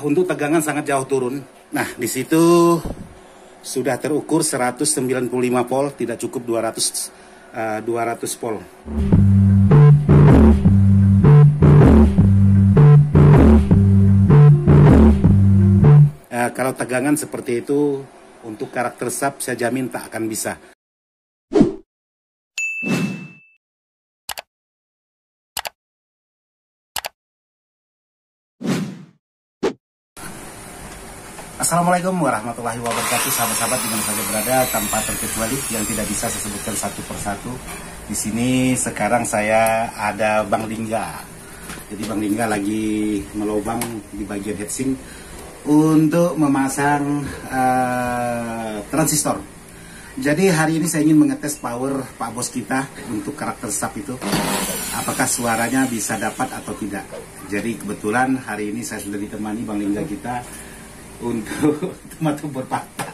Untuk tegangan sangat jauh turun. Nah, di situ sudah terukur 195 volt, tidak cukup 200 volt. Kalau tegangan seperti itu, untuk karakter sub saya jamin tak akan bisa. Assalamualaikum warahmatullahi wabarakatuh, sahabat-sahabat di mana saja berada, tanpa terkecuali yang tidak bisa saya sebutkan satu persatu. Di sini sekarang saya ada Bang Lingga. Jadi Bang Lingga lagi melobang di bagian heatsink untuk memasang transistor. Jadi hari ini saya ingin mengetes power Pak Bos kita untuk karakter sub itu, apakah suaranya bisa dapat atau tidak. Jadi kebetulan hari ini saya sudah ditemani Bang Lingga kita untuk matabor patah.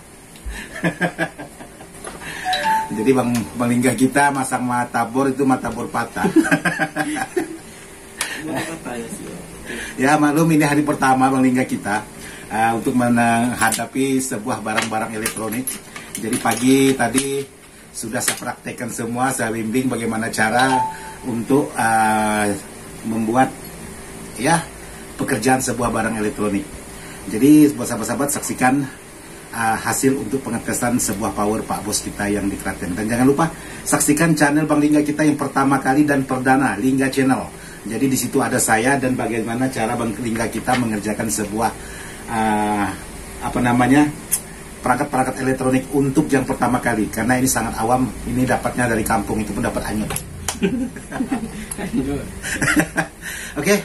Jadi Bang Lingga kita masang matabor itu matabor patah. Ya maklum, ini hari pertama Bang Lingga kita untuk menghadapi sebuah barang-barang elektronik. Jadi pagi tadi sudah saya praktekkan semua, saya bimbing bagaimana cara untuk membuat pekerjaan sebuah barang elektronik. Jadi buat sahabat-sahabat, saksikan hasil untuk pengetesan sebuah power Pak Bos kita yang di Klaten. Dan jangan lupa saksikan channel Bang Lingga kita yang pertama kali dan perdana, Lingga Channel. Jadi di situ ada saya dan bagaimana cara Bang Lingga kita mengerjakan sebuah perangkat-perangkat elektronik untuk yang pertama kali. Karena ini sangat awam, ini dapatnya dari kampung, itu pun dapat anyut. Oke,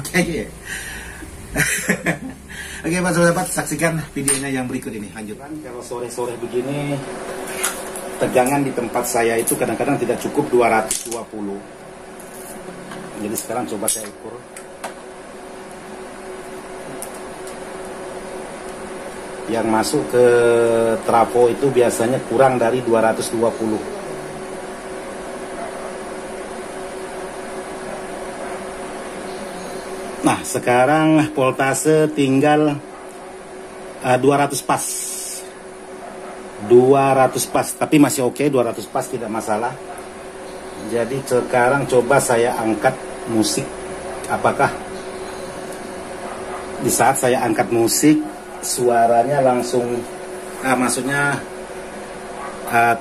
oke. Oke, Pak sahabat, saksikan videonya yang berikut ini. Lanjut. Kalau sore-sore begini, tegangan di tempat saya itu kadang-kadang tidak cukup 220. Jadi sekarang coba saya ukur. Yang masuk ke trafo itu biasanya kurang dari 220. Nah, sekarang voltase tinggal 200 pas. 200 pas, tapi masih oke, 200 pas tidak masalah. Jadi sekarang coba saya angkat musik. Apakah di saat saya angkat musik suaranya langsung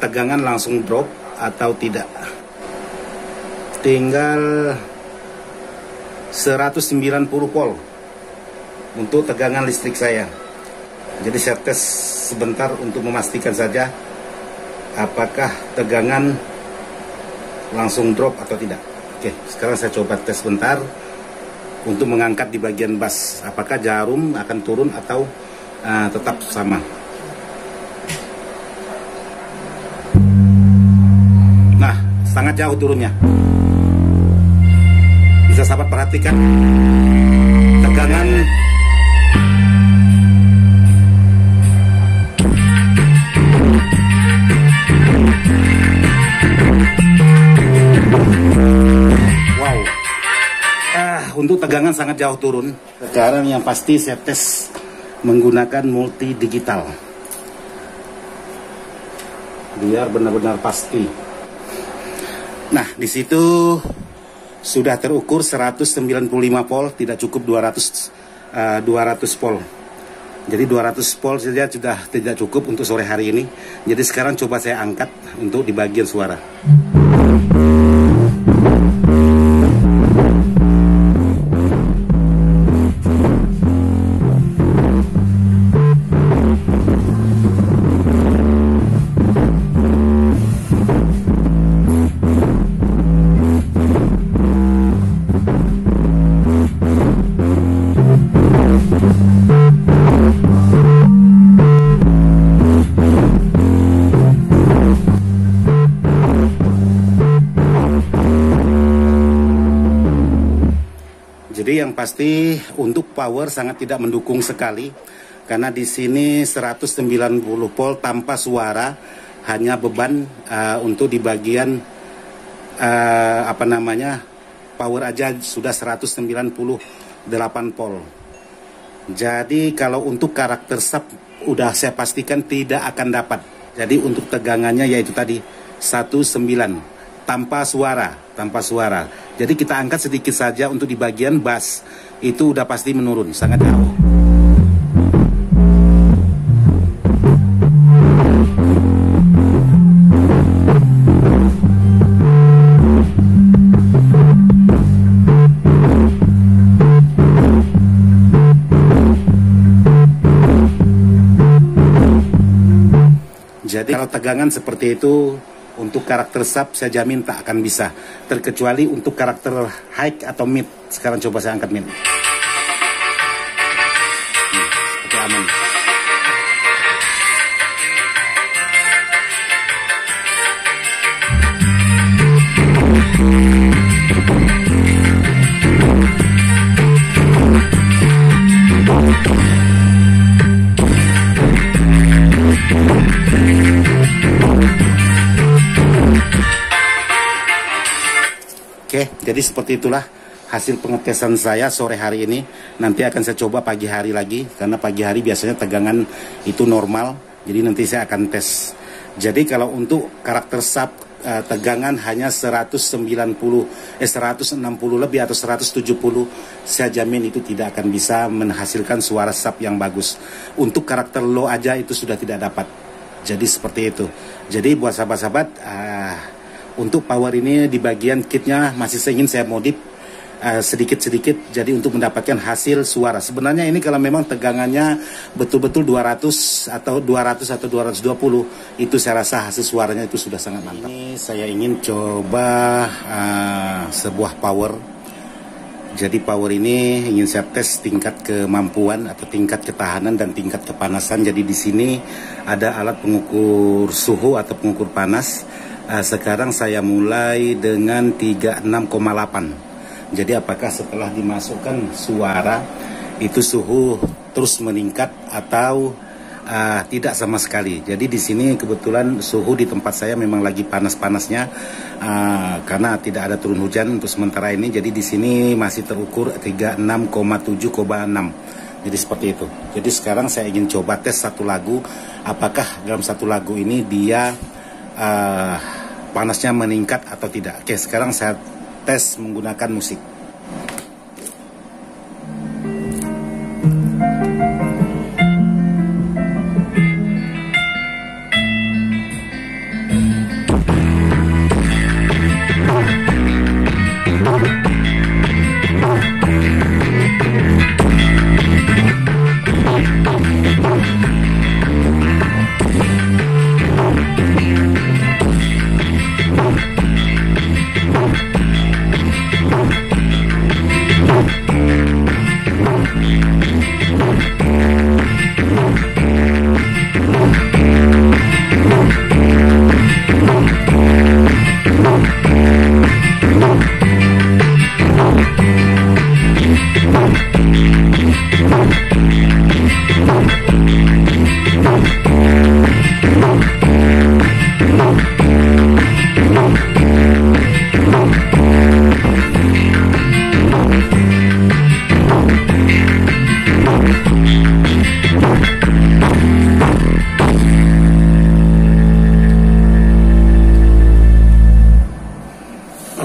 tegangan langsung drop atau tidak. Tinggal 190 volt untuk tegangan listrik saya. Jadi saya tes sebentar untuk memastikan saja apakah tegangan langsung drop atau tidak. Oke, sekarang saya coba tes sebentar untuk mengangkat di bagian bass, apakah jarum akan turun atau tetap sama. Nah, sangat jauh turunnya. Bisa sahabat perhatikan tegangan. Wow. Untuk tegangan sangat jauh turun. Sekarang yang pasti saya tes menggunakan multi digital biar benar-benar pasti. Nah, di situ sudah terukur 195 volt, tidak cukup 200 volt. Jadi 200 volt saja sudah tidak cukup untuk sore hari ini. Jadi sekarang coba saya angkat untuk di bagian suara. Jadi yang pasti untuk power sangat tidak mendukung sekali, karena di sini 190 volt tanpa suara, hanya beban untuk di bagian power aja sudah 198 volt. Jadi kalau untuk karakter sub udah saya pastikan tidak akan dapat. Jadi untuk tegangannya yaitu tadi 19 tanpa suara, tanpa suara. Jadi kita angkat sedikit saja untuk di bagian bass itu udah pasti menurun sangat jauh. Jadi kalau tegangan seperti itu untuk karakter sub saya jamin tak akan bisa, terkecuali untuk karakter high atau mid. Sekarang coba saya angkat mid. Seperti aman. Oke, jadi seperti itulah hasil pengetesan saya sore hari ini. Nanti akan saya coba pagi hari lagi, karena pagi hari biasanya tegangan itu normal. Jadi nanti saya akan tes. Jadi kalau untuk karakter sub tegangan hanya 160 lebih atau 170, saya jamin itu tidak akan bisa menghasilkan suara sub yang bagus. Untuk karakter low aja itu sudah tidak dapat. Jadi seperti itu. Jadi buat sahabat-sahabat, untuk power ini di bagian kitnya masih ingin saya modif sedikit-sedikit, jadi untuk mendapatkan hasil suara. Sebenarnya ini kalau memang tegangannya betul-betul 200 atau 220, itu saya rasa hasil suaranya itu sudah sangat mantap. Ini saya ingin coba sebuah power. Jadi power ini ingin saya tes tingkat kemampuan atau tingkat ketahanan dan tingkat kepanasan. Jadi di sini ada alat pengukur suhu atau pengukur panas. Sekarang saya mulai dengan 36,8. Jadi apakah setelah dimasukkan suara itu suhu terus meningkat atau tidak sama sekali. Jadi di sini kebetulan suhu di tempat saya memang lagi panas-panasnya karena tidak ada turun hujan untuk sementara ini. Jadi di sini masih terukur 36,7,6. Jadi seperti itu. Jadi sekarang saya ingin coba tes satu lagu, apakah dalam satu lagu ini dia panasnya meningkat atau tidak. Oke, sekarang saya tes menggunakan musik.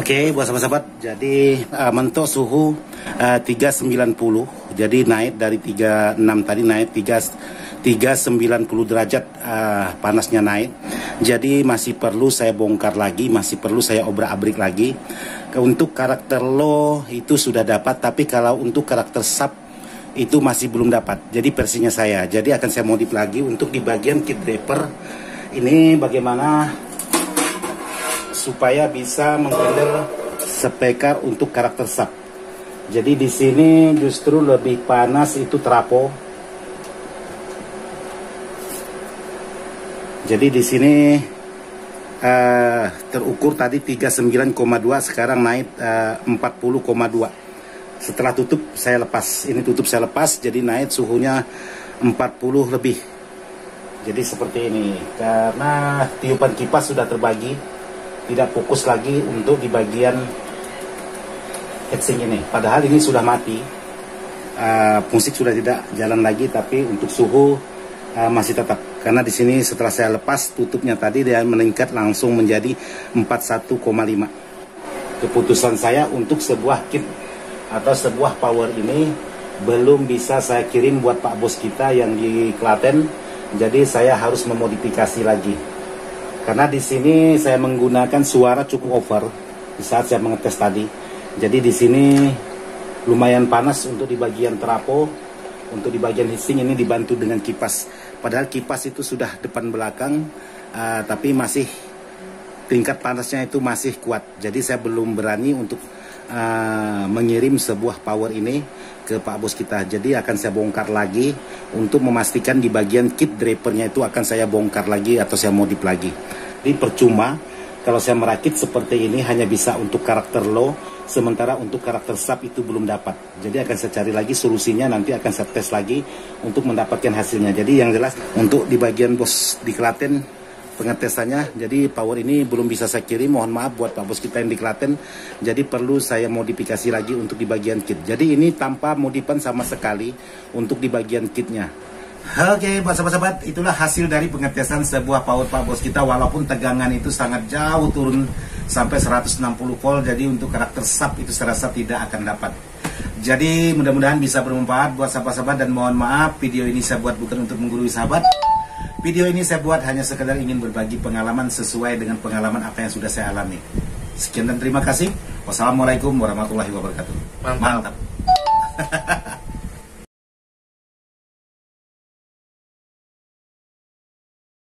Oke, buat sahabat-sahabat, jadi mentok suhu 390, jadi naik dari 36 tadi naik 390 derajat panasnya naik. Jadi masih perlu saya bongkar lagi, masih perlu saya obrak-abrik lagi. Untuk karakter low itu sudah dapat, tapi kalau untuk karakter sub itu masih belum dapat. Jadi versinya saya, jadi akan saya modif lagi untuk di bagian kit draper ini bagaimana supaya bisa menghandle speaker untuk karakter sub. Jadi di sini justru lebih panas itu trapo. Jadi di sini terukur tadi 39,2, sekarang naik 40,2. Setelah tutup saya lepas. Ini tutup saya lepas, jadi naik suhunya 40 lebih. Jadi seperti ini. Karena tiupan kipas sudah terbagi, tidak fokus lagi untuk di bagian heatsink ini. Padahal ini sudah mati. musik sudah tidak jalan lagi, tapi untuk suhu masih tetap. Karena di sini setelah saya lepas tutupnya tadi, dia meningkat langsung menjadi 41,5. Keputusan saya untuk sebuah kit atau sebuah power ini belum bisa saya kirim buat Pak Bos kita yang di Klaten. Jadi saya harus memodifikasi lagi. Karena di sini saya menggunakan suara cukup over di saat saya mengetes tadi. Jadi di sini lumayan panas untuk di bagian trapo, untuk di bagian heatsink ini dibantu dengan kipas. Padahal kipas itu sudah depan belakang, tapi masih tingkat panasnya itu masih kuat. Jadi saya belum berani untuk mengirim sebuah power ini ke Pak Bos kita. Jadi akan saya bongkar lagi untuk memastikan di bagian kit drapernya itu akan saya bongkar lagi atau saya modif lagi. Jadi percuma kalau saya merakit seperti ini hanya bisa untuk karakter low, sementara untuk karakter sub itu belum dapat. Jadi akan saya cari lagi solusinya, nanti akan saya tes lagi untuk mendapatkan hasilnya. Jadi yang jelas untuk di bagian Bos di Klaten pengetesannya, jadi power ini belum bisa saya kirim, mohon maaf buat Pak Bos kita yang di Klaten. Jadi perlu saya modifikasi lagi untuk di bagian kit. Jadi ini tanpa modifan sama sekali untuk di bagian kitnya. Oke, buat sahabat-sahabat, itulah hasil dari pengetesan sebuah power Pak Bos kita. Walaupun tegangan itu sangat jauh turun sampai 160 volt, jadi untuk karakter sub itu saya rasa tidak akan dapat. Jadi mudah-mudahan bisa bermanfaat buat sahabat-sahabat, dan mohon maaf video ini saya buat bukan untuk menggurui sahabat. Video ini saya buat hanya sekedar ingin berbagi pengalaman sesuai dengan pengalaman apa yang sudah saya alami. Sekian dan terima kasih. Wassalamualaikum warahmatullahi wabarakatuh. Mantap.